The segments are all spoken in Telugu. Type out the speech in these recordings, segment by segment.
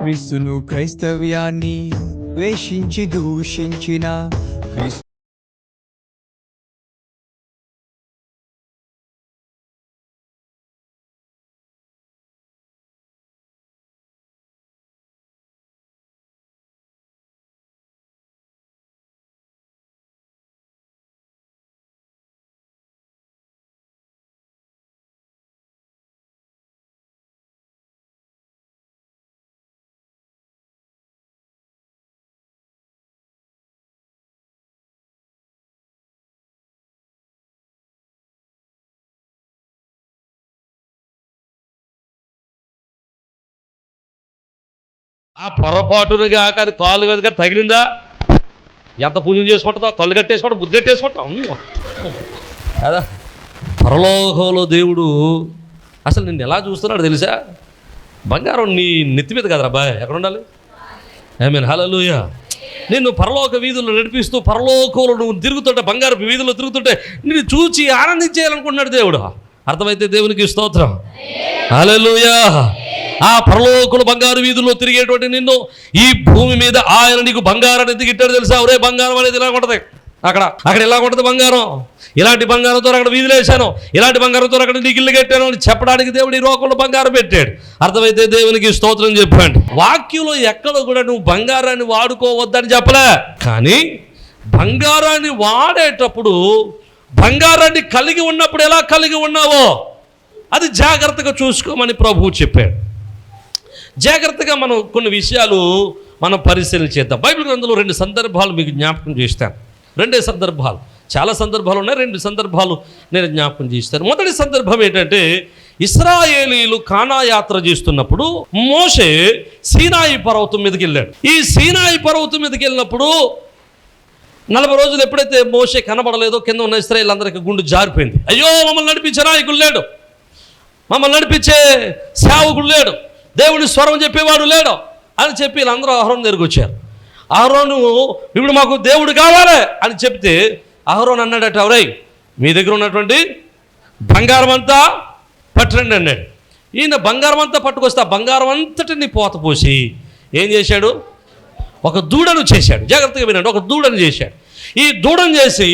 క్రీస్తును క్రైస్తవ్యాన్ని ద్వేషించి దూషించిన క్రీస్తు ఆ పొరపాటునుగా కానీ కాళ్ళు కనుక తగిలిందా ఎంత పూజలు చేసుకుంటుందో కళ్ళు కట్టేసుకుంటాం బుద్ధి కట్టేసుకుంటాం కదా. పరలోకంలో దేవుడు అసలు నిన్ను ఎలా చూస్తున్నాడు తెలుసా? బంగారం నీ నెత్తి మీద కదరా బాయ్, ఎక్కడ ఉండాలి? ఆమేన్, హల్లెలూయా. నిన్ను పరలోక వీధుల్లో నడిపిస్తూ పరలోకంలో నువ్వు తిరుగుతుంటే, బంగారు వీధుల్లో తిరుగుతుంటే నిన్ను చూచి ఆనందించేయాలనుకుంటున్నాడు దేవుడు. అర్థమైతే దేవునికి స్తోత్రం, హల్లెలూయా. ఆ పరలోకులు బంగారు వీధుల్లో తిరిగేటువంటి నిన్ను ఈ భూమి మీద ఆయన నీకు బంగారాన్ని ఎందుకు ఇట్టాడు తెలుసా? ఒరే, బంగారం అనేది ఇలా ఉంటుంది, అక్కడ ఇలా ఉంటుంది బంగారం, ఇలాంటి బంగారంతో అక్కడ వీధులు వేశాను, ఇలాంటి బంగారంతో అక్కడ నీకు ఇల్లు కట్టాను అని చెప్పడానికి దేవుడు ఈ లోకంలో బంగారం పెట్టాడు. అర్థమైతే దేవునికి స్తోత్రం చెప్పండి. వాక్యంలో ఎక్కడ కూడా నువ్వు బంగారాన్ని వాడుకోవద్దని చెప్పలే, కానీ బంగారాన్ని వాడేటప్పుడు బంగారాన్ని కలిగి ఉన్నప్పుడు ఎలా కలిగి ఉన్నావో అది జాగ్రత్తగా చూసుకోమని ప్రభువు చెప్పాడు. జాగ్రత్తగా మనం కొన్ని విషయాలు మనం పరిశీలన చేద్దాం. బైబిల్ గ్రంథంలో 2 సందర్భాలు మీకు జ్ఞాపకం చేస్తాను. 2 సందర్భాలు, చాలా సందర్భాలు ఉన్నాయి, 2 సందర్భాలు నేను జ్ఞాపకం చేస్తాను. మొదటి సందర్భం ఏంటంటే, ఇశ్రాయేలీలు కానా యాత్ర చేస్తున్నప్పుడు మోషే సీనాయి పర్వతం మీదకి వెళ్ళాడు. ఈ సీనాయి పర్వతం మీదకి వెళ్ళినప్పుడు 40 రోజులు ఎప్పుడైతే మోషే కనబడలేదో కింద ఉన్న ఇశ్రాయేలీలందరికీ గుండు జారిపోయింది. అయ్యో, మమ్మల్ని నడిపించే నాయకుడు లేడు, మమ్మల్ని నడిపించే సేవకుడు లేడు, దేవుని స్వరం చెప్పేవాడు లేడు అని చెప్పి వీళ్ళందరూ అహరోను దగ్గరికి వచ్చారు. అహరోను ఇప్పుడు మాకు దేవుడు కావాలి అని చెప్తే అహరోను అన్నాడట, ఎవరై మీ దగ్గర ఉన్నటువంటి బంగారం అంతా పట్టరండి అన్నాడు. ఈయన బంగారం అంతా పట్టుకొస్తే ఆ బంగారం అంతటిని పోత పోసి ఏం చేశాడు? ఒక దూడను చేశాడు. జాగ్రత్తగా వినండి, ఒక దూడను చేశాడు. ఈ దూడను చేసి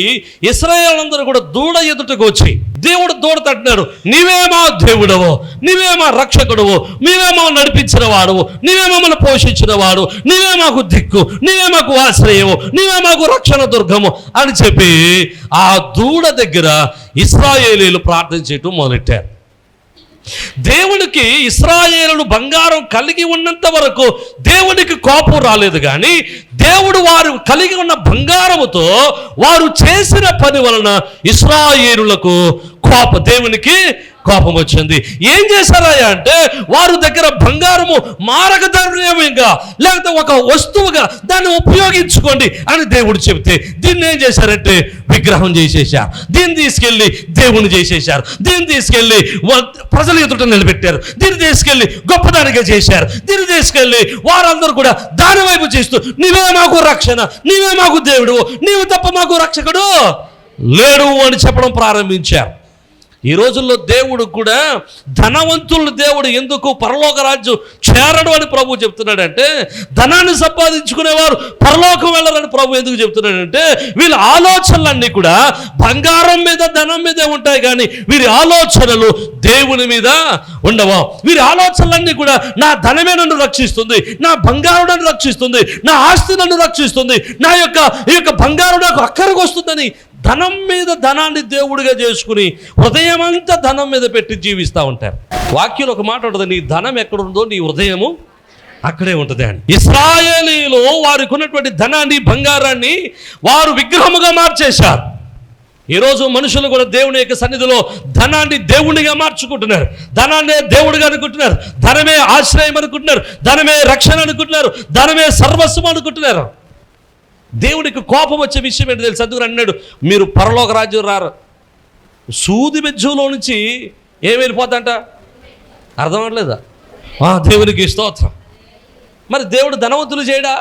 ఇశ్రాయేలందరూ కూడా దూడ ఎదుటకు వచ్చి దేవుడు దూడ తట్టినాడు, నీవే మా దేవుడవో, నీవే మా రక్షకుడవో, నీవే మా నడిపించిన వాడవు, నీవే మమ్మల్ని పోషించిన వాడు, నీవే మాకు దిక్కు, నీవే మాకు ఆశ్రయము, నీవే మాకు రక్షణ దుర్గము అని చెప్పి ఆ దూడ దగ్గర ఇశ్రాయేలీలు ప్రార్థన చేయటం మొదలెట్టారు. దేవునికి ఇశ్రాయేలును బంగారం కలిగి ఉన్నంత వరకు దేవునికి కోపం రాలేదు, కానీ దేవుడు వారు కలిగి ఉన్న బంగారముతో వారు చేసిన పని వలన ఇశ్రాయేలులకు దేవునికి కోపం వచ్చింది. ఏం చేశారయ్యా అంటే, వారి దగ్గర బంగారము మారక ద్రవ్యంగా లేకపోతే ఒక వస్తువుగా దాన్ని ఉపయోగించుకోండి అని దేవుడు చెబితే దీన్ని ఏం చేశారంటే విగ్రహం చేసేసారు. దీన్ని తీసుకెళ్ళి దేవుని చేసేసారు. దీన్ని తీసుకెళ్ళి ప్రజల ఎదుట నిలబెట్టారు. దీన్ని తీసుకెళ్ళి గొప్పదానిగా చేశారు. దీన్ని తీసుకెళ్ళి వారందరూ కూడా దాని వైపు చేస్తూ నీవే మాకు రక్షణ, నీవే మాకు దేవుడు, నీవు తప్ప మాకు రక్షకుడు లేడు అని చెప్పడం ప్రారంభించారు. ఈ రోజుల్లో దేవుడు కూడా ధనవంతులను దేవుడు ఎందుకు పరలోక రాజ్యం చేరడు అని ప్రభు చెప్తున్నాడంటే, ధనాన్ని సంపాదించుకునేవారు పరలోకం వెళ్ళరని ప్రభు ఎందుకు చెప్తున్నాడంటే, వీళ్ళ ఆలోచనలన్నీ కూడా బంగారం మీద ధనం మీదే ఉంటాయి, కానీ వీరి ఆలోచనలు దేవుని మీద ఉండవు. వీరి ఆలోచనలన్నీ కూడా నా ధనమే నన్ను రక్షిస్తుంది, నా బంగారం నన్ను రక్షిస్తుంది, నా ఆస్తి నన్ను రక్షిస్తుంది, నా యొక్క బంగారం నాకు అక్కడికి వస్తుందని ధనం మీద ధనాన్ని దేవుడిగా చేసుకుని హృదయమంతా ధనం మీద పెట్టి జీవిస్తూ ఉంటారు. వాక్యంలో ఒక మాట ఉంటుంది, నీ ధనం ఎక్కడుందో నీ హృదయము అక్కడే ఉంటుంది అని. ఇశ్రాయేలీలు వారికి ఉన్నటువంటి ధనాన్ని, బంగారాన్ని వారు విగ్రహముగా మార్చేశారు. ఈరోజు మనుషులు కూడా దేవుని యొక్క సన్నిధిలో ధనాన్ని దేవునిగా మార్చుకుంటున్నారు. ధనాన్నే దేవుడిగా అనుకుంటున్నారు. ధనమే ఆశ్రయం అనుకుంటున్నారు. ధనమే రక్షణ అనుకుంటున్నారు. ధనమే సర్వస్వం అనుకుంటున్నారు. దేవుడికి కోపం వచ్చే విషయం ఏంటి తెలుసు? అందుకని అన్నాడు, మీరు పరలోక రాజ్యం రారు. సూది బెజ్జంలో నుంచి ఏం వెళ్ళిపోద్దంట, అర్థం అవ్వట్లేదా? దేవునికి స్తోత్రం. మరి దేవుడు ధనవంతులు చేయడా?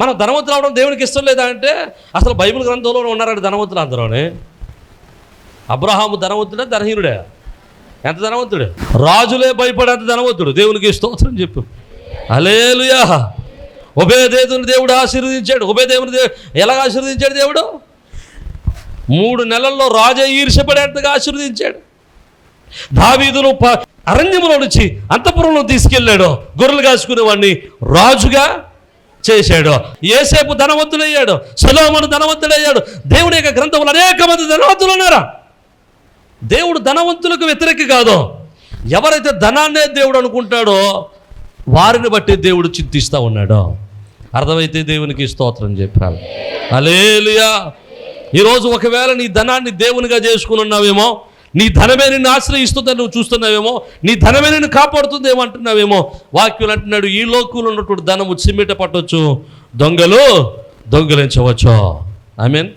మనం ధనవంతులు అవడం దేవునికి ఇష్టం లేదా అంటే, అసలు బైబిల్ గ్రంథంలో ఉన్నారంటే ధనవంతులు అందరూనే. అబ్రహాము ధనవంతుడే, ధనహీనుడే? ఎంత ధనవంతుడు? రాజులే భయపడేంత ధనవంతుడు. దేవునికి స్తోత్రం చెప్పు. హల్లెలూయా. ఒబేదేదుని దేవుడు ఆశీర్వదించాడు. ఒబేదేవుని ఎలా ఆశీర్వదించాడు దేవుడు? 3 నెలల్లో రాజా ఈర్ష్యపడేంతగా ఆశీర్వదించాడు. దావీదును అరణ్యములో నుంచి అంతఃపురంలో తీసుకెళ్ళాడు. గొర్రెలు కాసుకునేవాడిని రాజుగా చేశాడు. యోసేపు ధనవంతుడయ్యాడు. సొలొమోను ధనవంతుడయ్యాడు. దేవుని యొక్క గ్రంథంలో అనేక మంది ధనవంతులు ఉన్నారా? దేవుడు ధనవంతులకు వ్యతిరేకి కాదు. ఎవరైతే ధనాన్నే దేవుడు అనుకుంటాడో వారిని బట్టి దేవుడు చింతిస్తూ ఉన్నాడు. అర్థమైతే దేవునికి స్తోత్రం చెప్పాలి. హల్లెలూయా. ఈరోజు ఒకవేళ నీ ధనాన్ని దేవునిగా చేసుకుని ఉన్నావేమో, నీ ధనమే నిన్ను ఆశ్రయిస్తుందని నువ్వు చూస్తున్నావేమో, నీ ధనమే నిన్ను కాపాడుతుందేమో అంటున్నావేమో. వాక్యులు అంటున్నాడు, ఈ లోకంలో ఉన్నటువంటి ధనము చిమ్మిట పట్టవచ్చు, దొంగలు దొంగిలించవచ్చు. ఆమేన్.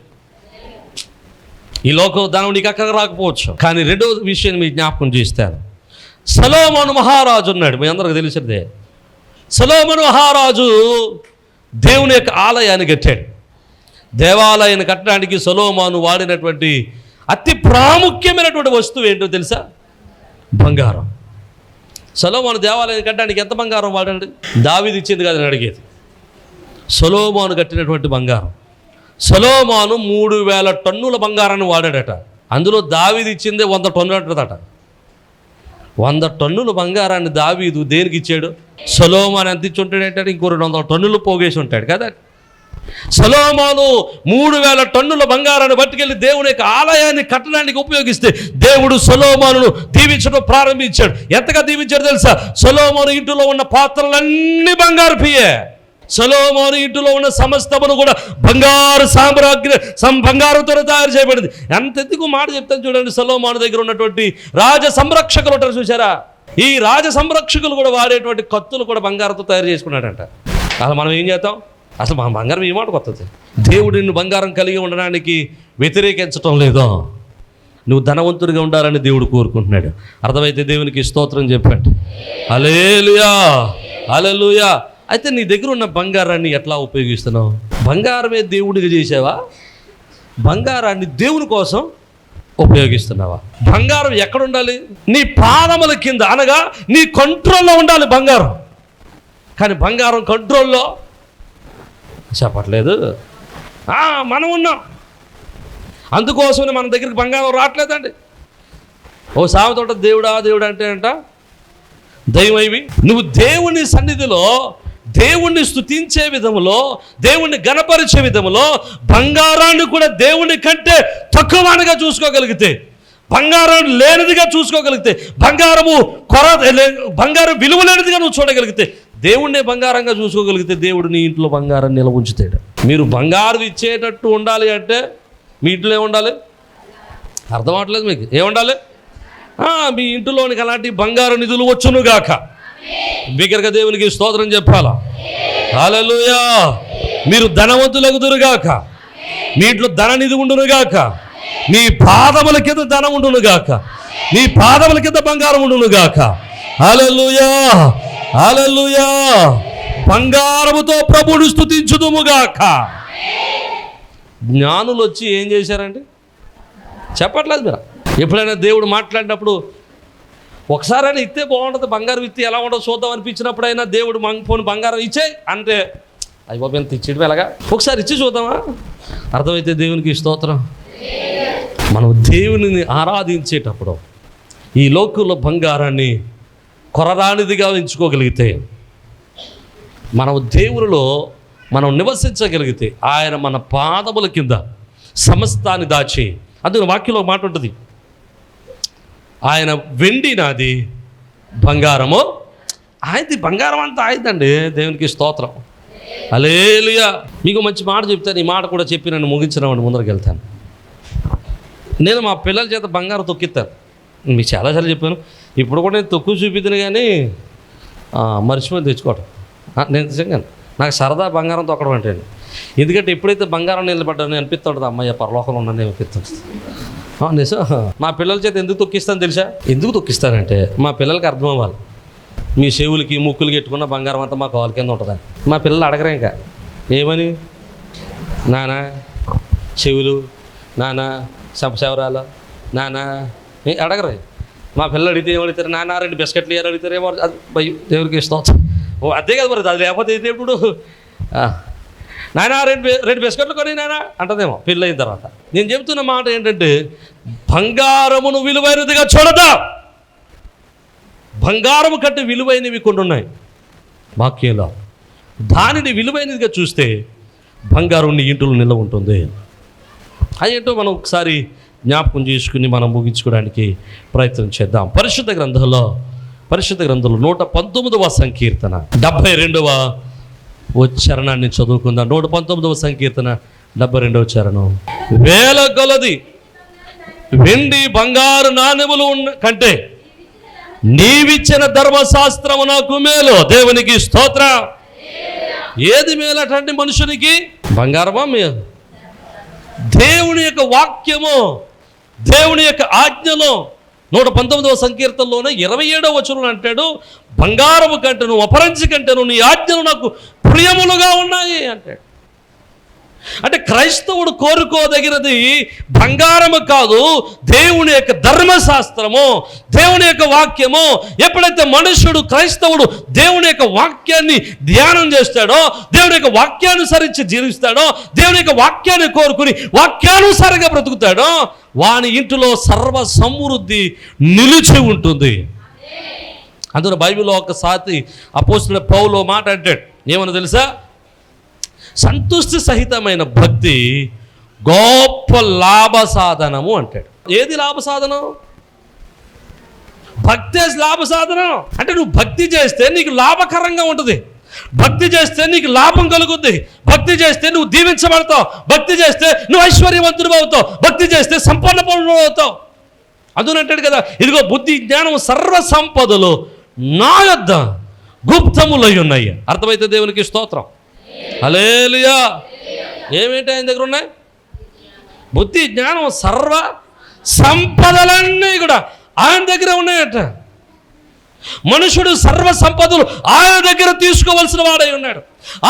ఈ లోకం ధనం నీకు అక్కడ రాకపోవచ్చు. కానీ రెండో విషయం మీకు జ్ఞాపకం చేస్తాను. సొలొమోను మహారాజు ఉన్నాడు, మీ అందరికీ తెలిసిందే. సొలొమోను మహారాజు దేవుని యొక్క ఆలయాన్ని కట్టాడు. దేవాలయాన్ని కట్టడానికి సొలొమోను వాడినటువంటి అతి ప్రాముఖ్యమైనటువంటి వస్తువు ఏంటో తెలుసా? బంగారం. సొలొమోను దేవాలయాన్ని కట్టడానికి ఎంత బంగారం వాడండి? దావీదు ఇచ్చింది కాదని అడిగేది. సొలొమోను కట్టినటువంటి బంగారం. సొలొమోను 3000 టన్నుల బంగారాన్ని వాడాడట. అందులో దావీదు ఇచ్చిందే 100 టన్నులు అంటదట. 100 టన్నుల బంగారాన్ని దావీదు దేనికి ఇచ్చాడు? సొలొమోను ఎంత ఇచ్చి ఉంటాడంటే ఇంకో 200 టన్నులు పోగేసి ఉంటాడు కదా. సొలొమోను 3000 టన్నుల బంగారాన్ని పట్టుకెళ్ళి దేవుని యొక్క ఆలయాన్ని కట్టడానికి ఉపయోగిస్తే దేవుడు సొలొమోనును దీవించడం ప్రారంభించాడు. ఎంతగా దీవించాడు తెలుసా? సొలొమోను ఇంటిలో ఉన్న పాత్రలన్నీ బంగారు పియే. సొలొమోను ఇంటిలో ఉన్న సమస్తమును కూడా బంగారు బంగారంతో తయారు చేయబడింది. ఎంతెందుకు మాట చెప్తాను చూడండి. సొలొమోను దగ్గర ఉన్నటువంటి రాజ సంరక్షకులు ఉంటారు చూసారా? ఈ రాజ సంరక్షకులు కూడా వాడేటువంటి కత్తులు కూడా బంగారంతో తయారు చేసుకున్నాడంట. అసలు మనం ఏం చేద్దాం? అసలు మన బంగారం ఈ మాట కొత్తది. దేవుడు నిన్ను బంగారం కలిగి ఉండడానికి వ్యతిరేకించటం లేదు. నువ్వు ధనవంతుడిగా ఉండాలని దేవుడు కోరుకుంటున్నాడు. అర్థమైతే దేవునికి స్తోత్రం చెప్పండి. హల్లెలూయా, హల్లెలూయా. అయితే నీ దగ్గర ఉన్న బంగారాన్ని ఎట్లా ఉపయోగిస్తున్నావు? బంగారమే దేవుడిగా చేసావా? బంగారాన్ని దేవుని కోసం ఉపయోగిస్తున్నావా? బంగారం ఎక్కడ ఉండాలి? నీ పాదముల కింద, అనగా నీ కంట్రోల్లో ఉండాలి బంగారం. కానీ బంగారం కంట్రోల్లో చెప్పట్లేదు. మనం ఉన్నాం, అందుకోసమే మన దగ్గరికి బంగారం రావట్లేదండి. ఓ సామెత ఉంటుంది, దేవుడా దేవుడు అంటే అంట దైవైవి. నువ్వు దేవుని సన్నిధిలో దేవుణ్ణి స్తుతించే విధములో, దేవుణ్ణి గణపరిచే విధములో బంగారాన్ని కూడా దేవుని కంటే తక్కువగా చూసుకోగలిగితే, బంగారం లేనిదిగా చూసుకోగలిగితే, బంగారం విలువ లేనిదిగా నువ్వు చూడగలిగితే, దేవుణ్ణే బంగారంగా చూసుకోగలిగితే దేవుడు నీ ఇంట్లో బంగారం నిల్వ ఉంచుతాడు. మీరు బంగారం ఇచ్చేటట్టు ఉండాలి అంటే మీ ఇంట్లో ఏముండాలి? అర్థం అవట్లేదు మీకు? ఏముండాలి? మీ ఇంటిలోనికి అలాంటి బంగారు నిధులు వచ్చునుగాక. బిగ్గరగా దేవునికి స్తోత్రం చెప్పాలా? హల్లెలూయా. మీరు ధనవంతులగుదురుగాక. మీ ఇంట్లో ధన నిధి ఉండునుగాక. మీ పాదముల కింద ధనం ఉండునుగాక. మీ పాదముల కింద బంగారం ఉండునుగాక. హల్లెలూయా, హల్లెలూయా. బంగారముతో ప్రభువును స్తుతించుదుముగాక. జ్ఞానులు వచ్చి ఏం చేశారండి? చెప్పట్లేదు మీరు? ఎప్పుడైనా దేవుడు మాట్లాడినప్పుడు ఒకసారైనా ఇస్తే బాగుంటుంది, బంగారం ఇస్తే ఎలా ఉండదు చూద్దాం అనిపించినప్పుడైనా దేవుడు పోని బంగారం ఇచ్చే అంటే అయిపోయి ఎంత ఇచ్చేయడం ఎలాగా? ఒకసారి ఇచ్చి చూద్దామా? అర్థమైతే దేవునికి స్తోత్రం. మనం దేవునిని ఆరాధించేటప్పుడు ఈ లోకంలో బంగారాన్ని కొరరానిదిగా ఎంచుకోగలిగితే, మనం దేవునిలో మనం నివసించగలిగితే, ఆయన మన పాదముల కింద సమస్తాన్ని దాచి, అందులో వాక్యంలో మాట ఉంటుంది, ఆయన వెండి నాది, బంగారము ఆయనది. బంగారం అంతా ఆయనదండి. దేవునికి స్తోత్రం. హల్లెలూయా. మీకు మంచి మాట చెప్తాను. ఈ మాట కూడా చెప్పి నన్ను ముగించినామని ముందరికి వెళ్తాను. నేను మా పిల్లల చేత బంగారం తొక్కిస్తాను. మీకు చాలాసార్లు చెప్పాను. ఇప్పుడు కూడా నేను తొక్కు చూపిద్దాను కానీ మర్చిపోయి తెచ్చుకోవటం. నేను నిజంగా నాకు సరదా బంగారం తొక్కడం అంటే. ఎందుకంటే ఎప్పుడైతే బంగారం నిలబడ్డాను అనిపిస్తుంటుంది, అమ్మయ్య పరలోకంలో ఉన్నాను అనిపిస్తుంది. నిజం. మా పిల్లల చేత ఎందుకు తొక్కిస్తాను తెలుసా? ఎందుకు తొక్కిస్తానంటే మా పిల్లలకి అర్థం అవ్వాలి. మీ చెవులకి ముక్కులకి ఎట్టుకున్న బంగారం అంతా మా కాలు కింద ఉంటుందని. మా పిల్లలు అడగరు ఇంకా ఏమని, నానా చెవులు, నానా సంపశవరాలు, నానా అడగరు. మా పిల్లలు అడిగితే ఏమడుగుతారు? నాన్న 2 బిస్కెట్లు అడుగుతారు. ఏమో అది దేవుడికి ఇష్టం. ఓ అదే కదా మరి, అది లేకపోతే అయితే ఇప్పుడు నాయన రెండు బిస్కెట్లు కొని నాయన అంటదేమో పెళ్ళి అయిన తర్వాత. నేను చెబుతున్న మాట ఏంటంటే, బంగారమును విలువైనదిగా చూడదా. బంగారము కంటే విలువైనవి కొన్ని ఉన్నాయి వాక్యంలో. దానిని విలువైనదిగా చూస్తే బంగారం నీ ఇంట్లో నిల్వ ఉంటుంది. అదేంటో మనం ఒకసారి జ్ఞాపకం చేసుకుని మనం ముగించుకోవడానికి ప్రయత్నం చేద్దాం. పరిశుద్ధ గ్రంథంలో 119వ సంకీర్తన 72వ చరణాన్ని చదువుకుందాం. 119వ సంకీర్తన 72వ చరణం. వేల కొలది వెండి బంగారు నాణెములు కంటే నీవిచ్చిన ధర్మశాస్త్రము నాకు మేలు. దేవునికి స్తోత్రం. ఏది మేలటండి మనుషునికి? బంగారమా మేలు? దేవుని యొక్క వాక్యము, దేవుని యొక్క ఆజ్ఞలో 119వ సంకీర్తనలోనే 27వ వచనం అంటాడు, బంగారము కంటేను అపరంజి కంటేను నీ ఆజ్ఞలు నాకు ప్రియములుగా ఉన్నాయి అంటాడు. అంటే క్రైస్తవుడు కోరుకోదగినది బంగారము కాదు, దేవుని యొక్క ధర్మశాస్త్రము, దేవుని యొక్క వాక్యము. ఎప్పుడైతే మనుషుడు క్రైస్తవుడు దేవుని యొక్క వాక్యాన్ని ధ్యానం చేస్తాడో, దేవుని యొక్క వాక్యానుసరించి జీవిస్తాడో, దేవుని యొక్క వాక్యాన్ని కోరుకుని వాక్యానుసారంగా బ్రతుకుతాడో, వాని ఇంటిలో సర్వ సమృద్ధి నిలిచి ఉంటుంది. అందులో బైబిల్లో ఒకసారి అపోస్తలుడైన పౌలు మాట అంటాడు, ఏమన్నా తెలుసా? సంతుష్టి సహితమైన భక్తి గొప్ప లాభ సాధనము అంటాడు. ఏది లాభ సాధనం? భక్తే లాభ సాధనం. అంటే నువ్వు భక్తి చేస్తే నీకు లాభకరంగా ఉంటుంది, భక్తి చేస్తే నీకు లాభం కలుగుద్ది, భక్తి చేస్తే నువ్వు దీవించబడతావు, భక్తి చేస్తే నువ్వు ఐశ్వర్యవంతుడు అవుతావు, భక్తి చేస్తే సంపన్న పౌరుడు అవుతావు. అందునంటాడు కదా, ఇదిగో బుద్ధి జ్ఞానం సర్వ సంపదలు నా యొద్ద గుప్తములై ఉన్నాయి. అర్థమైతే దేవునికి స్తోత్రం. హల్లెలూయా. ఏమేంటి ఆయన దగ్గర ఉన్నాయి? బుద్ధి జ్ఞానం సర్వ సంపదలన్నీ కూడా ఆయన దగ్గర ఉన్నాయట. మనుషుడు సర్వ సంపదలు ఆయన దగ్గర తీసుకోవలసిన వాడై ఉన్నాడు.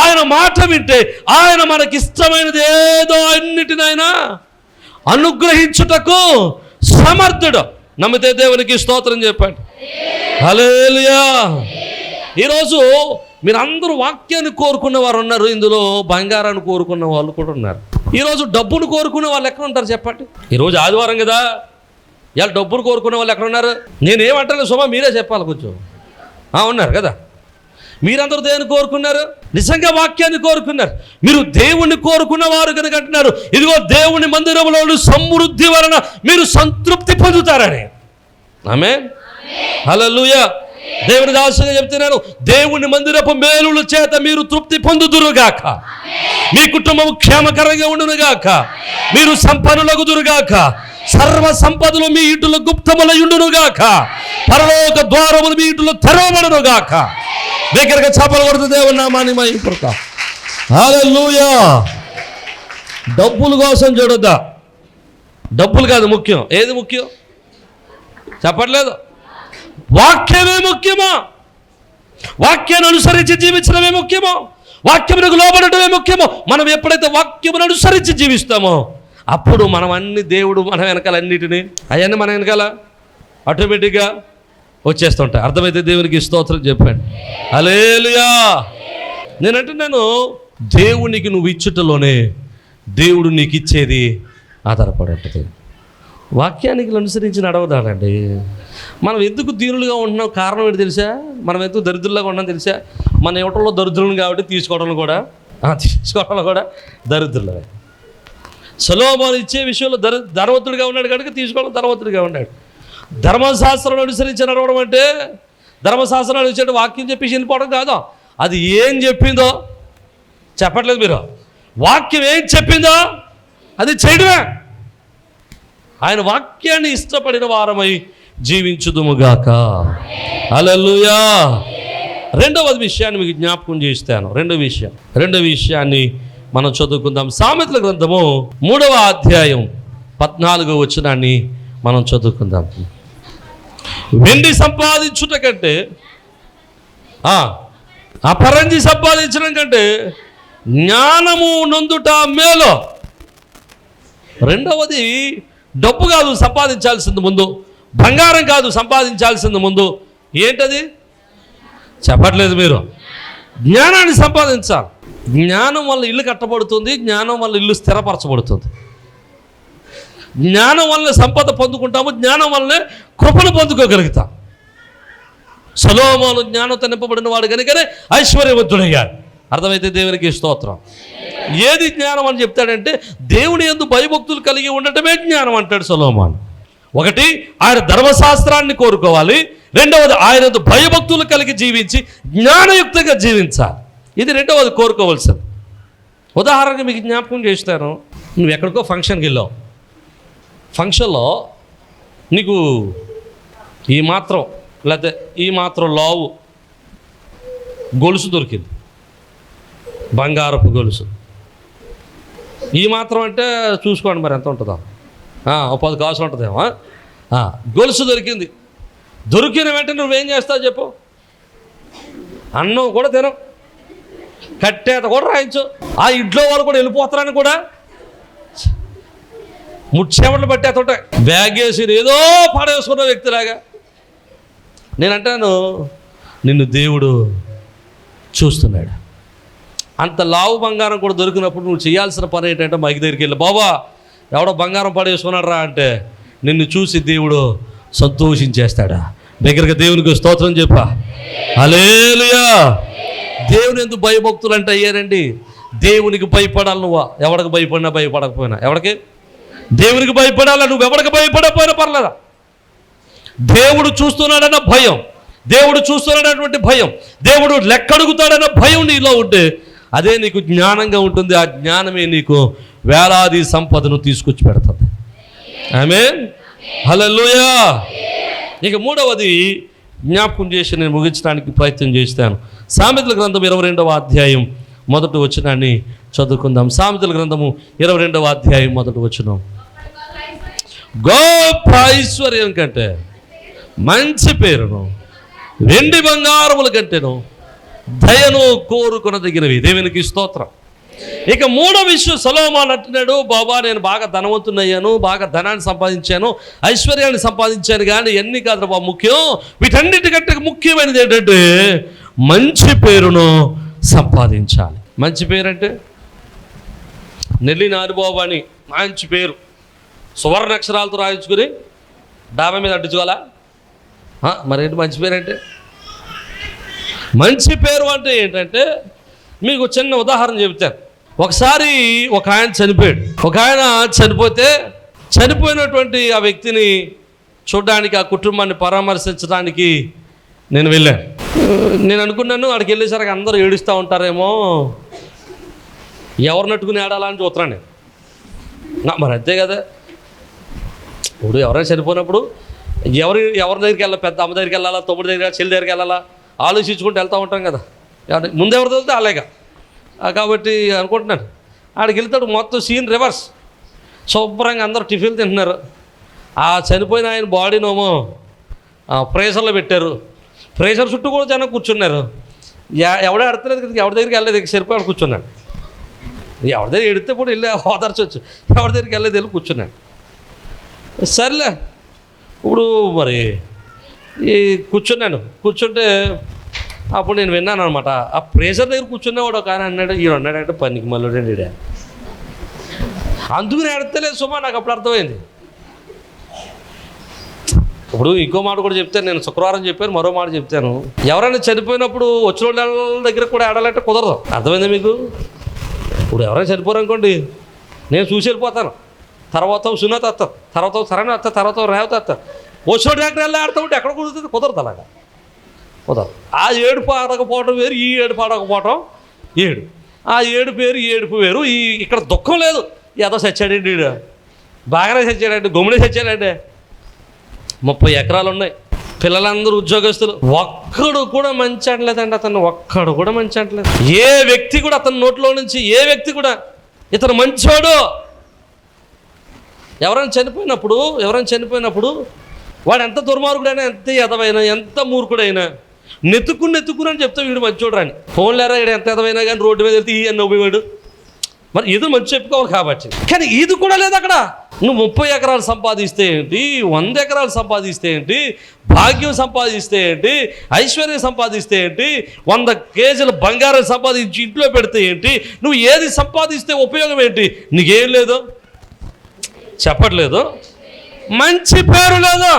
ఆయన మాట వింటే ఆయన మనకిష్టమైనది ఏదో అన్నిటినైనా అనుగ్రహించుటకు సమర్థుడు. నమ్మితే దేవునికి స్తోత్రం చెప్పండి. హల్లెలూయా. ఈరోజు మీరందరూ వాక్యాన్ని కోరుకున్న వారు ఉన్నారు, ఇందులో బంగారాన్ని కోరుకున్న వాళ్ళు కూడా ఉన్నారు. ఈరోజు డబ్బును కోరుకునే వాళ్ళు ఎక్కడ ఉంటారు చెప్పండి? ఈరోజు ఆదివారం కదా, ఇవాళ డబ్బును కోరుకునే వాళ్ళు ఎక్కడ ఉన్నారు? నేనేమంటాను సుమా, మీరే చెప్పాలి కొంచెం. ఉన్నారు కదా. మీరందరూ దేన్ని కోరుకున్నారు? నిజంగా వాక్యాన్ని కోరుకున్నారు. మీరు దేవుణ్ణి కోరుకున్న వారు కనుక అంటున్నారు, ఇదిగో దేవుని మందిరంలో సమృద్ధి వలన మీరు సంతృప్తి పొందుతారని. ఆమేన్. హల్లెలూయా. దేవుని దాసుగా చెప్తున్నాను, దేవుని మందిరపు మేలుల చేత మీరు తృప్తి పొందుదురుగాక, మీ కుటుంబం క్షేమకరంగా ఉండునుగాక, మీరు సంపన్నులగుదురుగాక, సర్వ సంపదలు మీ ఇంటిలో గుప్తములై ఉండునుగాక, పరలోక ద్వారములు మీ ఇంటిలో తెరవబడునుగాక. దగ్గరగా చప్పలు కొడుతూ దేవుని నామాన్ని మహిమపడతాం. హల్లెలూయా. డబ్బుల కోసం చూడొద్దా? డబ్బులు కాదు ముఖ్యం. ఏది ముఖ్యం చెప్పట్లేదు? వాక్యమే ముఖ్యమా? వాక్యాన్ని అనుసరించి జీవించడమే ముఖ్యమో? వాక్యమునకు లోబడటమే ముఖ్యమో? మనం ఎప్పుడైతే వాక్యమును అనుసరించి జీవిస్తామో అప్పుడు మనం అన్ని దేవుడు మన వెనకాల అన్నిటినీ అవన్నీ మన వెనకాల ఆటోమేటిక్గా వచ్చేస్తుంటాయి. అర్థమైతే దేవునికి స్తోత్రం చెప్పండి. హల్లెలూయా. నేనంటున్నాను, దేవునికి నువ్వు ఇచ్చుటలోనే దేవుడు నీకు ఇచ్చేది ఆధారపడి ఉంటుంది. వాక్యానికి అనుసరించి నడవదానండి. మనం ఎందుకు దీనులుగా ఉంటున్నాం కారణం ఏంటి తెలుసా? మనం ఎందుకు దరిద్రులుగా ఉన్నాం తెలుసా? మన ఇవ్వటంలో దరిద్రులు కాబట్టి తీసుకోవడంలో కూడా దరిద్రులే. సొలొమోను ఇచ్చే విషయంలో ధనవంతుడిగా ఉన్నాడు కనుక తీసుకోవడం ధనవంతుడిగా ఉన్నాడు. ధర్మశాస్త్రం అనుసరించి నడవడం అంటే ధర్మశాస్త్రం అనుసరించి వాక్యం చెప్పేసి వెళ్ళిపోవడం కాదు. అది ఏం చెప్పిందో చెప్పట్లేదు మీరు. వాక్యం ఏం చెప్పిందో అది చేయడమే. ఆయన వాక్యాన్ని ఇష్టపడిన వారమై జీవించుదుముగాక. హల్లెలూయా. రెండవ విషయాన్ని మీకు జ్ఞాపకం చేస్తాను. రెండవ విషయాన్ని మనం చదువుకుందాం. సామెతల గ్రంథము 3వ అధ్యాయం 14వ వచనాన్ని మనం చదువుకుందాం. వెండి సంపాదించుట కంటే అపరంజి సంపాదించడం కంటే జ్ఞానము నొందుట మేలు. రెండవది డబ్బు కాదు సంపాదించాల్సింది ముందు, బంగారం కాదు సంపాదించాల్సింది ముందు. ఏంటది చెప్పట్లేదు మీరు? జ్ఞానాన్ని సంపాదించాలి. జ్ఞానం వల్ల ఇల్లు కట్టబడుతుంది, జ్ఞానం వల్ల ఇల్లు స్థిరపరచబడుతుంది. జ్ఞానం వల్ల సంపద పొందుకుంటాము, జ్ఞానం వల్లనే కృపను పొందుకోగలుగుతాం. సొలొమోను జ్ఞానంతో నింపబడిన వాడు కనుకనే ఐశ్వర్యవంతుడయ్యాడు. అర్థమైతే దేవునికి స్తోత్రం. ఏది జ్ఞానం అని చెప్తాడంటే దేవుని యందు భయభక్తులు కలిగి ఉండటమే జ్ఞానం అంటాడు సొలొమోను. ఒకటి, ఆయన ధర్మశాస్త్రాన్ని కోరుకోవాలి. రెండవది, ఆయన యందు భయభక్తులు కలిగి జీవించి జ్ఞానయుక్తంగా జీవించాలి. ఇది రెండవది కోరుకోవాల్సింది. ఉదాహరణకి మీకు జ్ఞాపకం చేస్తాను. నువ్వు ఎక్కడికో ఫంక్షన్కి వెళ్ళావు. ఫంక్షన్లో నీకు ఈ మాత్రం లేకపోతే ఈ మాత్రం లావు గొలుసు దొరికింది, బంగారపు గొలుసు. ఈ మాత్రం అంటే చూసుకోండి మరి ఎంత ఉంటుందో, 10 కాసులు ఉంటుందేమో. గొలుసు దొరికింది. దొరికిన వెంటనే నువ్వేం చేస్తావు చెప్పు? అన్నం కూడా తినవు, కట్టేత కూడా రాయించు, ఆ ఇంట్లో వాళ్ళు కూడా వెళ్ళిపోతారని కూడా ముచ్చేమట్లు పట్టేస్తుంటాయి. బ్యాగ్ వేసి ఏదో పాడేసుకున్న వ్యక్తిలాగా. నేనంటాను, నిన్ను దేవుడు చూస్తున్నాడు. అంత లావు బంగారం కూడా దొరికినప్పుడు నువ్వు చేయాల్సిన పని ఏంటంటే మైకి దగ్గరికి వెళ్ళి, బాబా ఎవడో బంగారం పడేసుకున్నాడు రా అంటే నిన్ను చూసి దేవుడు సంతోషించేస్తాడా? దగ్గరగా దేవునికి స్తోత్రం చెప్పా. హల్లెలూయా. దేవుని ఎందుకు భయభక్తులు అంటే అయ్యారండి. దేవునికి భయపడాలి. నువ్వు ఎవరికి భయపడినా భయపడకపోయినా, ఎవరికి దేవునికి భయపడాలా. నువ్వు ఎవరికి భయపడకపోయినా పర్లేదా. దేవుడు చూస్తున్నాడన్న భయం, దేవుడు చూస్తున్నాడన్నటువంటి భయం, దేవుడు లెక్కడుగుతాడన్న భయం నీలో ఉంటే అదే నీకు జ్ఞానంగా ఉంటుంది. ఆ జ్ఞానమే నీకు వేలాది సంపదను తీసుకొచ్చి పెడుతుంది. ఆమేన్. హల్లెలూయా. ఇక మూడవది జ్ఞాపకం చేసి నేను ముగించడానికి ప్రయత్నం చేస్తాను. సామెతల గ్రంథం 22వ అధ్యాయం మొదటి వచనాన్ని చదువుకుందాం. సామెతల గ్రంథము 22వ అధ్యాయం మొదటి వచనం. గొప్ప ఐశ్వర్యం కంటే మంచి పేరును వెండి బంగారముల కంటేను దయను కోరుకొనదగినవి. దేవునికి స్తోత్రం. ఇక మూడో విషయం సొలొమోను అంటున్నాడు, బాబా నేను బాగా ధనవంతునయ్యాను, బాగా ధనాన్ని సంపాదించాను, ఐశ్వర్యాన్ని సంపాదించాను, కానీ ఎన్ని కాదు బాబా ముఖ్యం, వీటన్నిటికంటే ముఖ్యమైనది ఏంటంటే మంచి పేరును సంపాదించాలి. మంచి పేరు అంటే నెల్లి నారిబాబు అని మంచి పేరు సువర్ణ అక్షరాలతో రాయించుకుని డాబా మీద అడ్డించుకోవాలా? మరేంటి మంచి పేరు అంటే? మంచి పేరు అంటే ఏంటంటే మీకు చిన్న ఉదాహరణ చెబుతాను. ఒకసారి ఒక ఆయన చనిపోయాడు. ఒక ఆయన చనిపోతే చనిపోయినటువంటి ఆ వ్యక్తిని చూడడానికి, ఆ కుటుంబాన్ని పరామర్శించడానికి నేను వెళ్ళాను. నేను అనుకున్నాను అక్కడికి వెళ్ళేసరికి అందరూ ఏడుస్తూ ఉంటారేమో, ఎవరు నట్టుకుని ఆడాలని చూస్తున్నాను నేను. మరి అంతే కదా, ఇప్పుడు ఎవరైనా చనిపోయినప్పుడు ఎవరి దగ్గరికి వెళ్ళాలి? పెద్ద అమ్మ దగ్గరికి వెళ్ళాలా, తమ్ముడి దగ్గర, చెల్లి దగ్గరికి వెళ్ళాలా, ఆలోచించుకుంటూ వెళ్తూ ఉంటాం కదా. ముందు ఎవరు వెళ్తే అలాగా. కాబట్టి అనుకుంటున్నాను ఆడికి వెళ్తాడు, మొత్తం సీన్ రివర్స్. శుభ్రంగా అందరూ టిఫిన్లు తింటున్నారు. ఆ చనిపోయిన ఆయన బాడీనేమో ప్రేషర్లో పెట్టారు. ప్రేషర్ చుట్టూ కూడా జనం కూర్చున్నారు. ఎవడే ఆడతలేదు కదా, ఎవరి దగ్గరికి వెళ్ళలేదు, సరిపోయాడు కూర్చున్నాడు. ఎవరి దగ్గర ఎడితే కూడా వెళ్ళి ఓదార్చవచ్చు, ఎవరి దగ్గరికి వెళ్ళలేదు వెళ్ళి కూర్చున్నాడు. సర్లే ఇప్పుడు మరి ఈ కూర్చుంటే అప్పుడు నేను విన్నాను అనమాట. ఆ ప్రెషర్ దగ్గర కూర్చున్నవాడు ఒక ఆయన అన్నాడు, ఈయన అన్నాడంటే పనికి మళ్ళీ అందుకు నేను అడతలేదు సుమా. నాకు అప్పుడు అర్థమైంది. ఇప్పుడు ఇంకో మాట కూడా చెప్తాను, నేను శుక్రవారం చెప్పాను, మరో మాట చెప్తాను. ఎవరైనా చనిపోయినప్పుడు వచ్చిన వాళ్ళ దగ్గర కూడా ఆడాలంటే కుదరదు. అర్థమైందా మీకు? ఇప్పుడు ఎవరైనా చనిపోరనుకోండి, నేను చూసి వెళ్ళిపోతాను, తర్వాత సునాథ వస్తారు, తర్వాత సరైన వస్తారు, తర్వాత రేవత వస్తారు. వచ్చిన డాక్టర్ వెళ్ళి ఆడుతూ ఉంటే ఎక్కడ కుదురుతుంది? కుదరదు. అలాగా కుదరదు. ఆ ఏడుపు ఆడకపోవడం వేరు, ఈ ఏడుపు ఆడకపోవడం ఏడు. ఆ ఏడుపు వేరు, ఈ ఏడుపు వేరు. ఇక్కడ దుఃఖం లేదు. ఏదో చచ్చాడండి, బాగానే చచ్చాడండి, గమ్మునే చచ్చాడండి. 30 ఎకరాలు ఉన్నాయి, పిల్లలందరూ ఉద్యోగస్తులు. ఒక్కడు కూడా మంచి అంటలేదండి అతను, ఒక్కడు కూడా మంచి అంటలేదు. ఏ వ్యక్తి కూడా అతని నోట్లో నుంచి ఏ వ్యక్తి కూడా ఇతను మంచోడు. ఎవరైనా చనిపోయినప్పుడు వాడు ఎంత దుర్మార్గుడైనా, ఎంత ఎదవైనా, ఎంత మూర్ఖుడైనా నెత్తుకుని అని చెప్తే వీడు మంచోడు అని. ఫోన్ లేరా వీడు ఎంత ఎదవైనా కానీ రోడ్డు మీద వెళ్తే ఈ అని నవ్వేవాడు. మరి ఇది మంచి చెప్పుకోవాలి కాబట్టి. కానీ ఇది కూడా లేదు అక్కడ. నువ్వు 30 ఎకరాలు సంపాదిస్తే ఏంటి, 100 ఎకరాలు సంపాదిస్తే ఏంటి, భాగ్యం సంపాదిస్తే ఏంటి, ఐశ్వర్యం సంపాదిస్తే ఏంటి, 100 కేజీల బంగారం సంపాదించి ఇంట్లో పెడితే ఏంటి, నువ్వు ఏది సంపాదిస్తే ఉపయోగం ఏంటి? నీకేం లేదు, చెప్పట్లేదు, మంచి పేరు లేదు.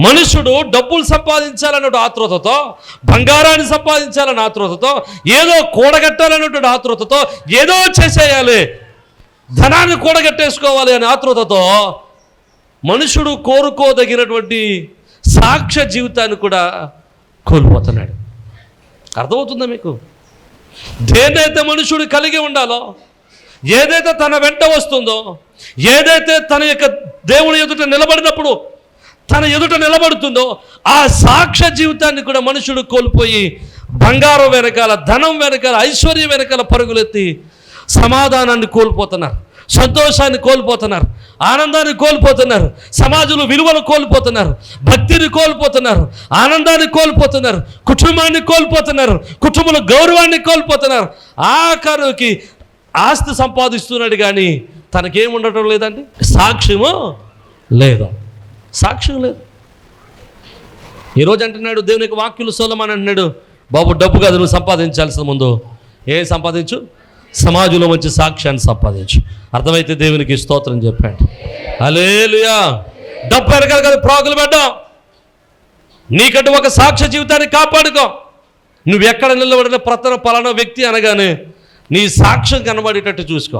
మనుషుడు డబ్బులు సంపాదించాలన్నట్టు ఆతృతతో, బంగారాన్ని సంపాదించాలన్న ఆతృతతో, ఏదో కూడగట్టాలన్నటువంటి ఆతృతతో, ఏదో చేసేయాలి, ధనాన్ని కూడగట్టేసుకోవాలి అనే ఆతృతతో మనుషుడు కోరుకోదగినటువంటి సాక్ష్య జీవితాన్ని కూడా కోల్పోతున్నాడు. అర్థమవుతుందా మీకు? దేనైతే మనుషుడు కలిగి ఉండాలో, ఏదైతే తన వెంట వస్తుందో, ఏదైతే తన యొక్క దేవుని ఎదుట నిలబడినప్పుడు తన ఎదుట నిలబడుతుందో, ఆ సాక్ష్య జీవితాన్ని కూడా మనుషుడు కోల్పోయి బంగారం వెనకాల, ధనం వెనకాల, ఐశ్వర్యం వెనకాల పరుగులెత్తి సమాధానాన్ని కోల్పోతున్నారు, సంతోషాన్ని కోల్పోతున్నారు, ఆనందాన్ని కోల్పోతున్నారు, సమాజంలో విలువలు కోల్పోతున్నారు, భక్తిని కోల్పోతున్నారు, ఆనందాన్ని కోల్పోతున్నారు, కుటుంబాన్ని కోల్పోతున్నారు, కుటుంబం గౌరవాన్ని కోల్పోతున్నారు. ఆఖరికి ఆస్తి సంపాదిస్తున్నాడు కానీ తనకేముండటం లేదండి, సాక్ష్యము లేదు, సాక్ష్యం లేదు. ఈరోజు అంటున్నాడు దేవుని యొక్క వాక్యులు సొలొమోను అంటున్నాడు, బాబు డబ్బు కాదు నువ్వు సంపాదించాల్సిన ముందు ఏం సంపాదించు, సమాజంలో మంచి సాక్ష్యాన్ని సంపాదించు. అర్థమైతే దేవునికి స్తోత్రం చెప్పండి. హల్లెలూయా. డబ్బు వెనకాల కదా ప్రాకులు పెట్టాం, నీకంటూ ఒక సాక్ష్య జీవితాన్ని కాపాడుకో. నువ్వు ఎక్కడ నిలబడిన పలానా వ్యక్తి అనగానే నీ సాక్ష్యం కనబడేటట్టు చూసుకో.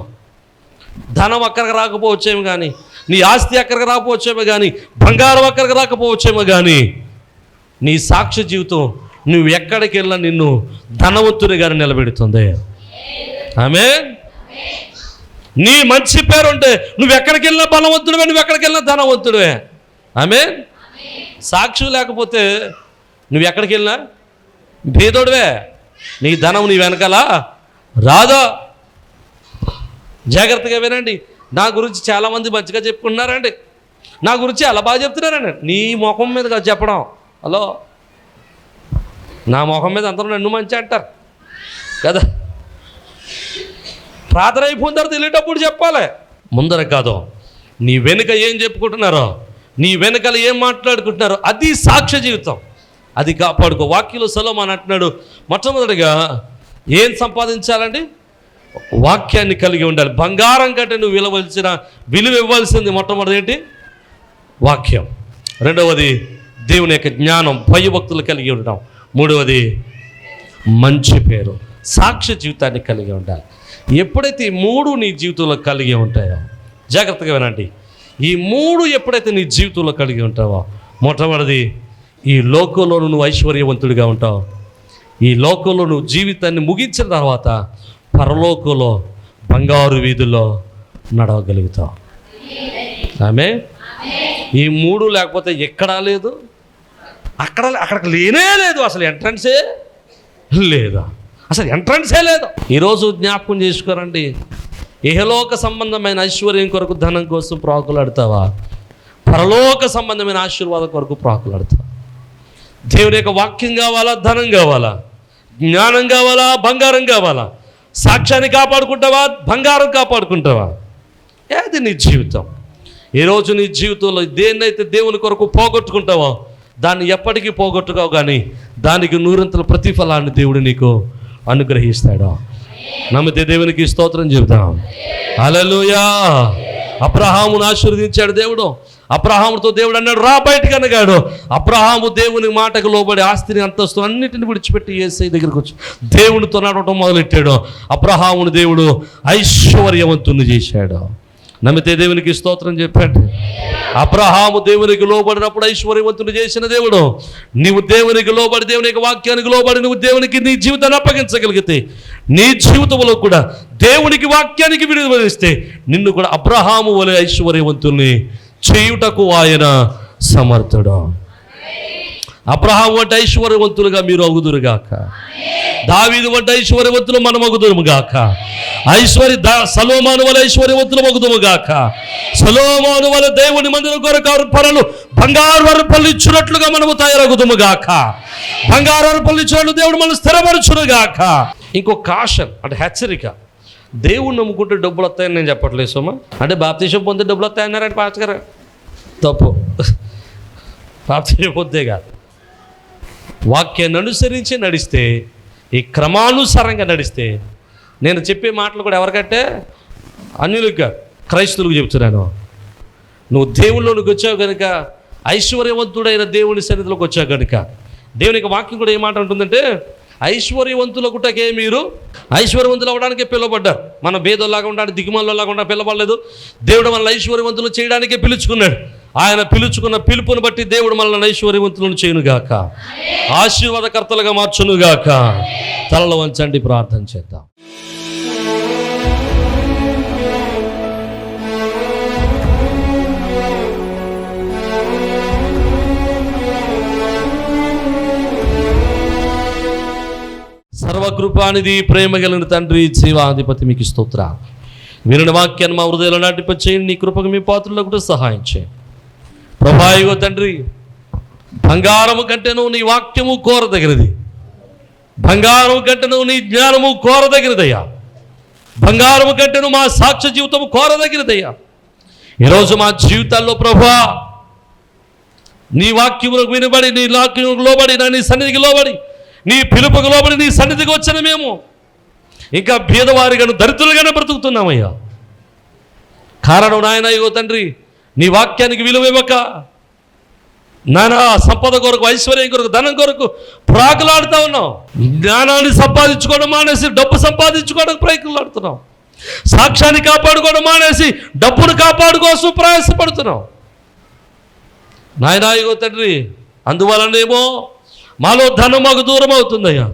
ధనం అక్కడికి రాకపోవచ్చేమో కానీ, నీ ఆస్తి అక్కడికి రాకపోవచ్చేమో కానీ, బంగారం అక్కడికి రాకపోవచ్చేమో కానీ, నీ సాక్ష్య జీవితం నువ్వు ఎక్కడికి వెళ్ళినా నిన్ను ధనవంతునిగానే నిలబెడుతుంది. ఆమేన్. నీ మంచి పేరు ఉంటే నువ్వు ఎక్కడికి వెళ్ళినా బలవంతుడివే, నువ్వు ఎక్కడికి వెళ్ళినా ధనవంతుడివే. ఆమేన్. సాక్షి లేకపోతే నువ్వు ఎక్కడికి వెళ్ళినా భేదోడివే, నీ ధనం నీ వెనకాల రాదా. జాగ్రత్తగా వినండి. నా గురించి చాలామంది మంచిగా చెప్పుకుంటున్నారండి, నా గురించి అలా బాగా చెప్తున్నారండి. నీ ముఖం మీద కాదు చెప్పడం, హలో, నా ముఖం మీద అందరూ నన్ను మంచి అంటారు కదా. ప్రార్థన అయిపోయిన తర్వాత వెళ్ళేటప్పుడు చెప్పాలి, ముందర కాదు. నీ వెనుక ఏం చెప్పుకుంటున్నారో, నీ వెనుకలు ఏం మాట్లాడుకుంటున్నారో అది సాక్ష్య జీవితం, అది కాపాడుకో. వాక్యంలో సొలొమోను అంటున్నాడు, మొట్టమొదటిగా ఏం సంపాదించాలండి, వాక్యాన్ని కలిగి ఉండాలి. బంగారం కంటే నువ్వు విలువ ఇవ్వాల్సింది మొట్టమొదటి ఏంటి, వాక్యం. రెండవది దేవుని యొక్క జ్ఞానం, భయభక్తులు కలిగి ఉండడం. మూడవది మంచి పేరు, సాక్ష్య జీవితాన్ని కలిగి ఉండాలి. ఎప్పుడైతే ఈ మూడు నీ జీవితంలో కలిగి ఉంటాయో, జాగ్రత్తగా వినండి, ఈ మూడు ఎప్పుడైతే నీ జీవితంలో కలిగి ఉంటావో, మొట్టమొదటిది ఈ లోకంలో నువ్వు ఐశ్వర్యవంతుడిగా ఉంటావు. ఈ లోకంలో నువ్వు జీవితాన్ని ముగించిన తర్వాత పరలోకంలో బంగారు వీధుల్లో నడవగలుగుతావు. ఆమేన్. ఈ మూడు లేకపోతే ఎక్కడా లేదు, అక్కడికి లేనే లేదు, అసలు ఎంట్రన్సే లేదా, అసలు ఎంట్రన్సే లేదు. ఈరోజు జ్ఞాపకం చేసుకోరండి, ఇహలోక సంబంధమైన ఐశ్వర్యం కొరకు ధనం కోసం ప్రాకులాడతావా, పరలోక సంబంధమైన ఆశీర్వాదం కొరకు ప్రాకులాడతావా? దేవుని యొక్క వాక్యం కావాలా, ధనం కావాలా, జ్ఞానం కావాలా, బంగారం కావాలా? సాక్ష్యాన్ని కాపాడుకుంటావా, బంగారం కాపాడుకుంటావా? ఏది నీ జీవితం? ఈరోజు నీ జీవితంలో దేన్నైతే దేవుని కొరకు పోగొట్టుకుంటావో దాన్ని ఎప్పటికీ పోగొట్టుకోవు, కానీ దానికి నూరంతల ప్రతిఫలాన్ని దేవుడు నీకు అనుగ్రహిస్తాడు. నమ్మితే దేవునికి స్తోత్రం చెబుతాం. హల్లెలూయా. అబ్రహామును ఆశీర్వదించాడు దేవుడు. అబ్రహాముతో దేవుడు అన్నాడు, రా బయటికి అనగాడు. అబ్రహాము దేవుని మాటకు లోబడి ఆస్తిని, అంతస్తు అన్నిటిని విడిచిపెట్టి యేసయ్య దగ్గరికి వచ్చి దేవునితో నడవటం మొదలెట్టాడు. అబ్రహామును దేవుడు ఐశ్వర్యవంతుని చేశాడు. నమ్మితే దేవునికి స్తోత్రం చెప్పండి. అబ్రహాము దేవునికి లోబడినప్పుడు ఐశ్వర్యవంతుని చేసిన దేవుడు. నీవు దేవునికి లోబడి, దేవుని యొక్క వాక్యానికి లోబడి నువ్వు దేవునికి నీ జీవితాన్ని అప్పగించగలిగితే, నీ జీవితంలో కూడా దేవునికి వాక్యానికి విడుదలిస్తే నిన్ను కూడా అబ్రహాము వలె ఐశ్వర్యవంతుల్ని చేయుటకు ఆయన సమర్థుడు. అబ్రహాము వంటి ఐశ్వర్యవంతులుగా మీరు అగుదురుగాక. దావీదు వంటి ఐశ్వర్యవంతులు మనం అగుదురుగాక. సొలొమోను వలె ఐశ్వర్యవంతులు అగుదుముగాక. సొలొమోను వలె దేవుని మందిరం కొరకు పనులు బంగారు పల్లిచ్చినట్లుగా మనము తయారగుదుముగాక. బంగారు పల్లిచ్చినట్లు దేవుడు మనం స్థిరపరచునుగాక. ఇంకో కాషన్ అంటే హెచ్చరిక, దేవుణ్ణి నమ్ముకుంటే డబ్బులు వస్తాయని నేను చెప్పట్లేదు సోమా. అంటే బాప్తీసం పొందే డబ్బులు వస్తాయన్నారంటే పాస్టర్ గారు, తప్పు. బాప్తీసం పొందే కాదు, వాక్యాన్ని అనుసరించి నడిస్తే, ఈ క్రమానుసారంగా నడిస్తే, నేను చెప్పే మాటలు కూడా ఎవరికంటే అన్యులకు కాదు, క్రైస్తవులకు చెప్తున్నాను. నువ్వు దేవుళ్ళలోకి వచ్చావు కనుక, ఐశ్వర్యవంతుడైన దేవుని సన్నిధిలోకి వచ్చావు కనుక, దేవునికి వాక్యం కూడా ఏమాట ఉంటుందంటే, ఐశ్వర్యవంతులకుటకే మీరు ఐశ్వర్యవంతులు అవ్వడానికే పిలువబడ్డారు. మన భేదోలాగా ఉండడానికి, దిగుమల్లోలాగా ఉండడానికి పిలవలేదు. దేవుడు మనల్ని ఐశ్వర్యవంతులు చేయడానికే పిలుచుకున్నాడు. ఆయన పిలుచుకున్న పిలుపుని బట్టి దేవుడు మనల్ని ఐశ్వర్యవంతులను చేయునుగాక, ఆశీర్వాదకర్తలుగా మార్చునుగాక. తలలో వంచండి, ప్రార్థన చేద్దాం. సర్వకృపానిధి, ప్రేమ కలిగిన తండ్రి, జీవాధిపతి, మీకు స్తోత్ర. వినిన వాక్యాన్ని మా హృదయంలో నాటింపచేయండి. నీ కృపకు మీ పాత్రలకు కూడా సహాయం చేయండి ప్రభా. ఇగో తండ్రి, బంగారము కంటేను నీ వాక్యము కోరదగినది, బంగారము కంటేను నీ జ్ఞానము కోరదగినదయ్యా, బంగారము కంటేను మా సాక్ష్య జీవితము కోరదగినదయ్యా. ఈరోజు మా జీవితాల్లో ప్రభా, నీ వాక్యములకు వినబడి, నీ వాక్యములకు లోబడి, నీ సన్నిధికి లోబడి, నీ పిలుపుకు లోబడి నీ సన్నిధికి వచ్చిన మేము ఇంకా భేదవారిగాను దరిద్రులుగానే బ్రతుకుతున్నామయ్యా. కారణం నాయన, ఇగో తండ్రి, నీ వాక్యానికి విలువ ఇవ్వక నానా సంపద కొరకు, ఐశ్వర్యం కొరకు, ధనం కొరకు ప్రాకులాడుతూ ఉన్నాం. జ్ఞానాన్ని సంపాదించుకోవడం మానేసి డబ్బు సంపాదించుకోవడం ప్రయత్నాడుతున్నాం. సాక్ష్యాన్ని కాపాడుకోవడం మానేసి డబ్బును కాపాడుకోసం ప్రయాసపడుతున్నాం నాయన. ఇగో తండ్రి, అందువలనేమో మాలో ధనం మాకు దూరం అవుతుందయ్యా.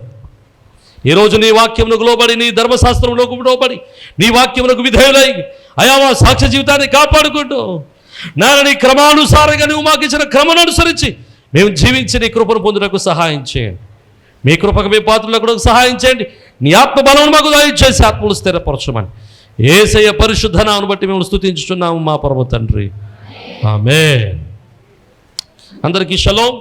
ఈరోజు నీ వాక్యమునకు లోబడి, నీ ధర్మశాస్త్రంలోకి లోబడి, నీ వాక్యమునకు విధేయులై అయా మా సాక్ష్య జీవితాన్ని కాపాడుకుంటూ నాయన, నీ క్రమానుసారంగా నువ్వు మాకు ఇచ్చిన క్రమను అనుసరించి మేము జీవించి నీ కృపను పొందుటకు సహాయం చేయండి. మీ కృపకు మీ పాత్రలకు కూడా సహాయం చేయండి. నీ ఆత్మ బలం మాకు దయచేసి ఆత్మలు స్థిరపరచమని యేసయ్య పరిశుద్ధ నామమును బట్టి మేము స్తుతించుచున్నాము మా పరమ తండ్రి. ఆమేన్. అందరికీ షలోమ్.